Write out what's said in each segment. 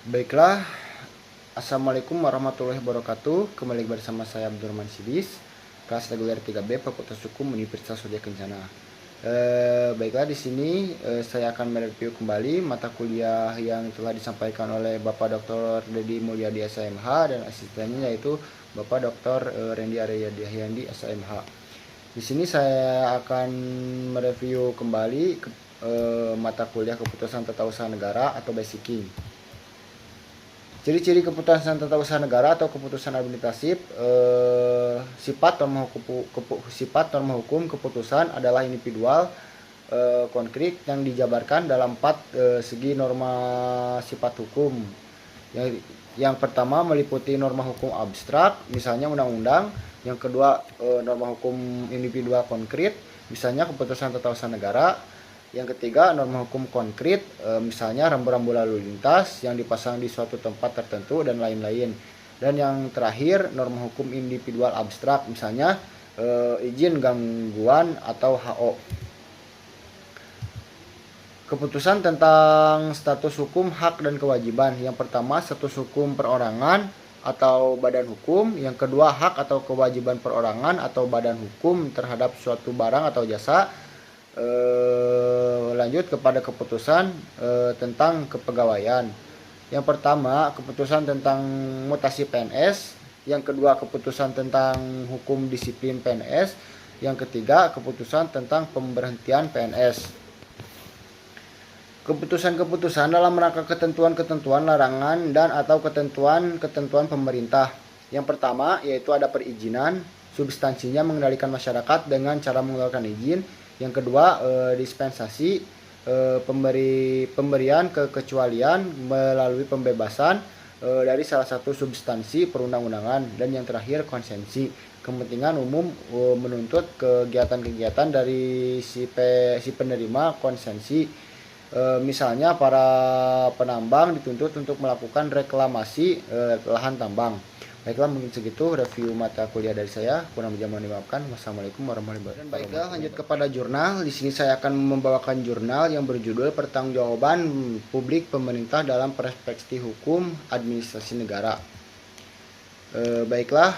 Baiklah, Assalamualaikum warahmatullahi wabarakatuh. Kembali bersama saya Abdurrahman Sidis, kelas reguler 3B Fakultas Hukum Universitas Surya Kencana. Baiklah, di sini saya akan mereview kembali mata kuliah yang telah disampaikan oleh Bapak Dr. Dedi Mulyadi SMH dan asistennya, yaitu Bapak Dr. Randy Aryadi SMH. Di sini saya akan mereview kembali mata kuliah Keputusan Tata Usaha Negara atau Basiking. Ciri-ciri keputusan tata usaha negara atau keputusan administratif. Sifat norma hukum keputusan adalah individual, konkret, yang dijabarkan dalam 4 segi norma sifat hukum. Yang pertama meliputi norma hukum abstrak, misalnya undang-undang. Yang kedua norma hukum individual konkret, misalnya keputusan tata usaha negara. Yang ketiga norma hukum konkret, misalnya rambu-rambu lalu lintas yang dipasang di suatu tempat tertentu dan lain-lain. Dan yang terakhir norma hukum individual abstrak, misalnya izin gangguan atau HO. Keputusan tentang status hukum, hak dan kewajiban. Yang pertama status hukum perorangan atau badan hukum. Yang kedua hak atau kewajiban perorangan atau badan hukum terhadap suatu barang atau jasa. Lanjut kepada keputusan tentang kepegawaian. Yang pertama keputusan tentang mutasi PNS. Yang kedua keputusan tentang hukum disiplin PNS. Yang ketiga keputusan tentang pemberhentian PNS. Keputusan-keputusan dalam rangka ketentuan-ketentuan larangan dan atau ketentuan-ketentuan pemerintah. Yang pertama yaitu ada perizinan, substansinya mengendalikan masyarakat dengan cara mengeluarkan izin. Yang kedua dispensasi, pemberian kekecualian melalui pembebasan dari salah satu substansi perundang-undangan. Dan yang terakhir konsensi, kepentingan umum menuntut kegiatan-kegiatan dari si penerima konsensi. Misalnya para penambang dituntut untuk melakukan reklamasi lahan tambang. Baiklah, mungkin segitu review mata kuliah dari saya. Kurang lebih mohon dimaafkan. Wassalamualaikum warahmatullahi wabarakatuh. Baiklah, lanjut kepada jurnal. Di sini saya akan membawakan jurnal yang berjudul Pertanggungjawaban Publik Pemerintah dalam Perspektif Hukum Administrasi Negara. Baiklah,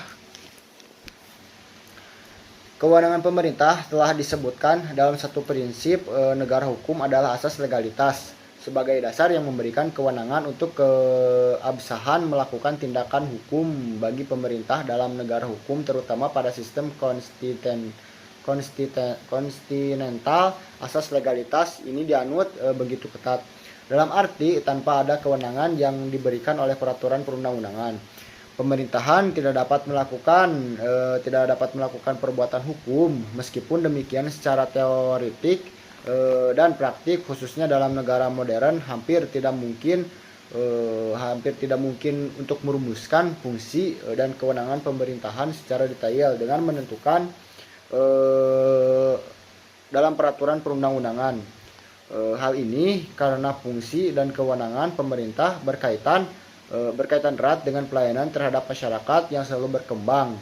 kewenangan pemerintah telah disebutkan dalam satu prinsip negara hukum adalah asas legalitas sebagai dasar yang memberikan kewenangan untuk keabsahan melakukan tindakan hukum bagi pemerintah dalam negara hukum, terutama pada sistem kontinental. Asas legalitas ini dianut begitu ketat, dalam arti tanpa ada kewenangan yang diberikan oleh peraturan perundang-undangan, pemerintahan tidak dapat melakukan perbuatan hukum. Meskipun demikian, secara teoretik dan praktik, khususnya dalam negara modern, hampir tidak mungkin untuk merumuskan fungsi dan kewenangan pemerintahan secara detail dengan menentukan dalam peraturan perundang-undangan. Hal ini karena fungsi dan kewenangan pemerintah berkaitan erat dengan pelayanan terhadap masyarakat yang selalu berkembang.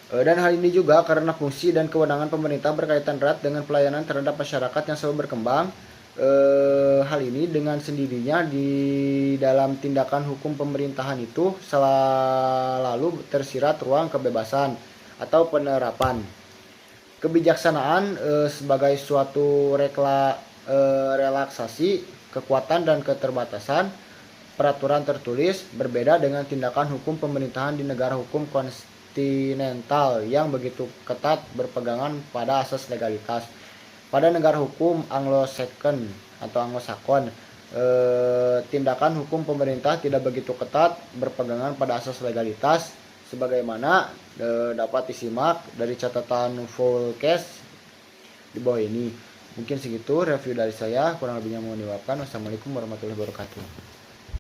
Dan hal ini juga karena fungsi dan kewenangan pemerintah berkaitan erat dengan pelayanan terhadap masyarakat yang selalu berkembang. Hal ini dengan sendirinya di dalam tindakan hukum pemerintahan itu selalu tersirat ruang kebebasan atau penerapan kebijaksanaan sebagai suatu relaksasi kekuatan dan keterbatasan peraturan tertulis, berbeda dengan tindakan hukum pemerintahan di negara hukum kontinental yang begitu ketat berpegangan pada asas legalitas. Pada negara hukum Anglo-Saxon, tindakan hukum pemerintah tidak begitu ketat berpegangan pada asas legalitas, sebagaimana dapat disimak dari catatan full case di bawah ini. Mungkin segitu review dari saya, kurang lebihnya mohon dimaafkan. Wassalamualaikum warahmatullahi wabarakatuh.